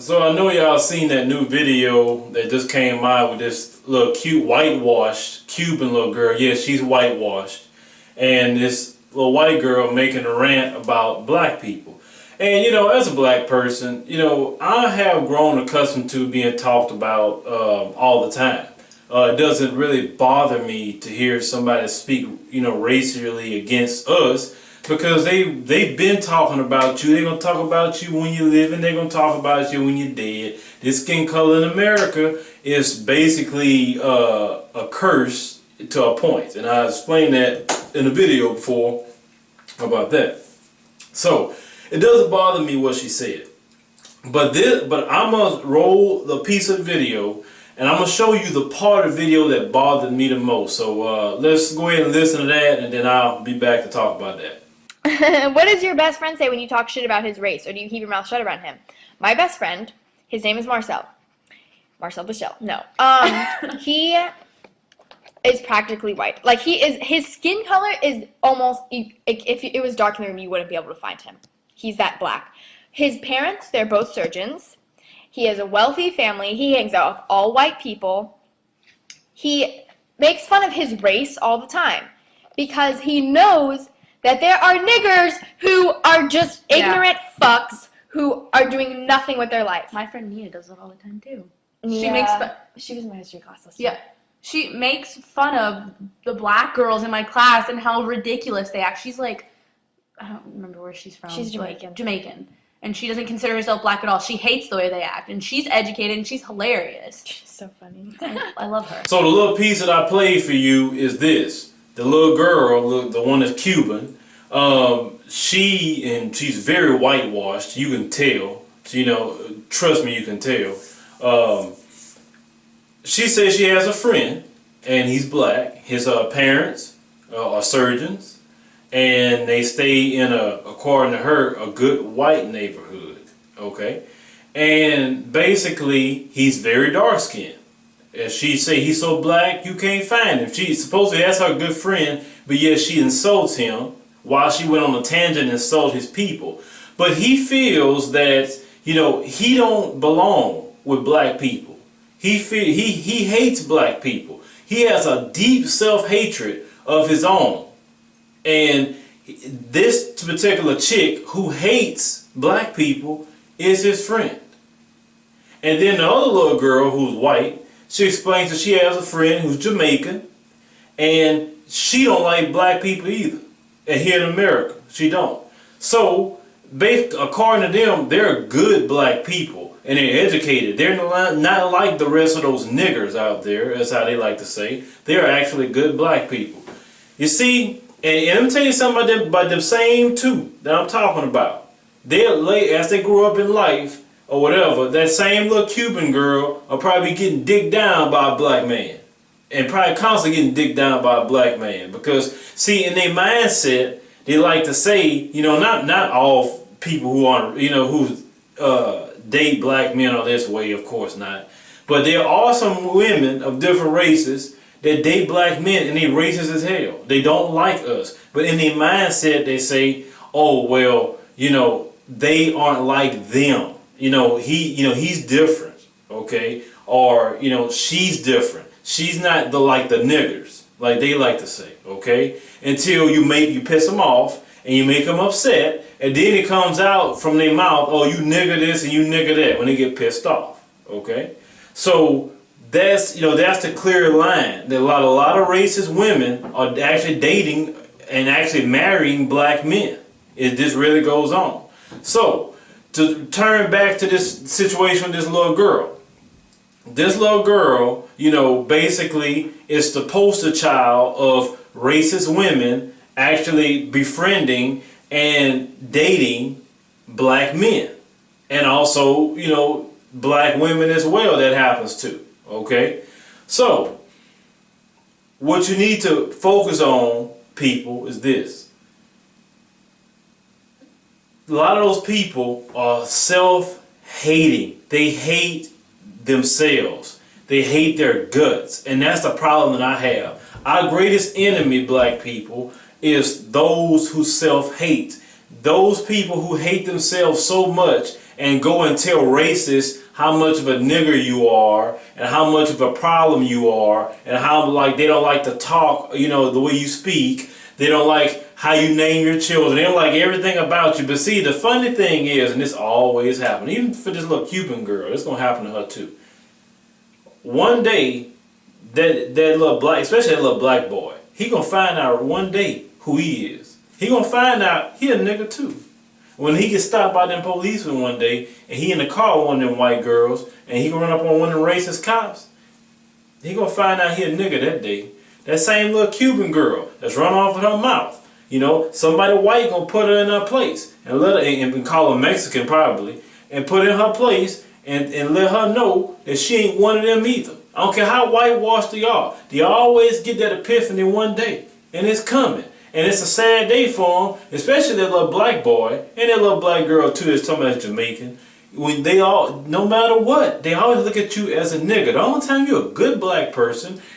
So I know y'all seen that new video that just came out with this little cute whitewashed Cuban little girl. Yeah, she's whitewashed. And this little white girl making a rant about black people. And you know, as a black person, you know, I have grown accustomed to being talked about all the time. It doesn't really bother me to hear somebody speak, you know, racially against us, because they've been talking about you. They're gonna talk about you when you're living. They're gonna talk about you when you're dead. This skin color in America is basically a curse to a point, and I explained that in a video before about that. So it doesn't bother me what she said, but I'm gonna roll the piece of video. And I'm going to show you the part of the video that bothered me the most. So let's go ahead and listen to that, and then I'll be back to talk about that. What does your best friend say when you talk shit about his race, or do you keep your mouth shut around him? My best friend, his name is Marcel. Marcel Bichelle. No. He is practically white. Like, his skin color is almost, if it was dark in the room, you wouldn't be able to find him. He's that black. His parents, they're both surgeons. He has a wealthy family. He hangs out with all white people. He makes fun of his race all the time because he knows that there are niggers who are just ignorant fucks who are doing nothing with their life. My friend Nia does that all the time too. Yeah. She was in my history class last Yeah. She makes fun of the black girls in my class and how ridiculous they act. She's like, I don't remember where she's from. She's Jamaican. Jamaican. And she doesn't consider herself black at all. She hates the way they act. And she's educated and she's hilarious. She's so funny. I love her. So the little piece that I played for you is this. The little girl, the one that's Cuban, she's very whitewashed. You can tell. You know, trust me, you can tell. She says she has a friend, and he's black. His parents are surgeons. And they stay in according to her, a good white neighborhood, okay? And basically, he's very dark-skinned. As she say, he's so black, you can't find him. She supposedly that's her good friend, but yet she insults him while she went on a tangent and insulted his people. But he feels that, you know, he don't belong with black people. He hates black people. He has a deep self-hatred of his own. And this particular chick who hates black people is his friend. And then the other little girl who's white, she explains that she has a friend who's Jamaican, and she don't like black people either. And here in America, she don't. So, according to them, they're good black people, and they're educated. They're not like the rest of those niggers out there, that's how they like to say. They're actually good black people. You see, and let me tell you something about them same two that I'm talking about. As they grew up in life or whatever, that same little Cuban girl will probably be getting digged down by a black man. And probably constantly getting digged down by a black man. Because, see, in their mindset, they like to say, you know, not all people who are, you know, who date black men are this way, of course not. But there are some women of different races that date black men and they racist as hell. They don't like us. But in their mindset, they say, oh, well, you know, they aren't like them. You know, he's different, okay? Or, you know, she's different. She's not like the niggers, like they like to say, okay? Until you piss them off and you make them upset, and then it comes out from their mouth, oh, you nigger this and you nigger that, when they get pissed off, okay? So that's the clear line. That a lot of racist women are actually dating and actually marrying black men. This really goes on. So to turn back to this situation with this little girl. This little girl, you know, basically is the poster child of racist women actually befriending and dating black men. And also, you know, black women as well that happens to. Okay, so what you need to focus on, people, is this. A lot of those people are self-hating. They hate themselves. They hate their guts. And that's the problem that I have. Our greatest enemy, black people, is those who self-hate. Those people who hate themselves so much and go and tell racists how much of a nigger you are and how much of a problem you are and how like they don't like to talk, you know, the way you speak. They don't like how you name your children. They don't like everything about you. But see, the funny thing is, and this always happens, even for this little Cuban girl, it's going to happen to her too. One day, that little black, especially that little black boy, he going to find out one day who he is. He going to find out he a nigga too. When he gets stopped by them policemen one day, and he in the car with one of them white girls, and he gonna run up on one of them racist cops, he gonna find out he a nigga that day. That same little Cuban girl that's run off with her mouth, you know, somebody white gonna put her in her place and let her, and call her Mexican probably, and put her in her place and let her know that she ain't one of them either. I don't care how whitewashed they are. They always get that epiphany one day, and it's coming. And it's a sad day for them, especially that little black boy and that little black girl too that's talking about Jamaican. When they all, no matter what, they always look at you as a nigga. The only time you're a good black person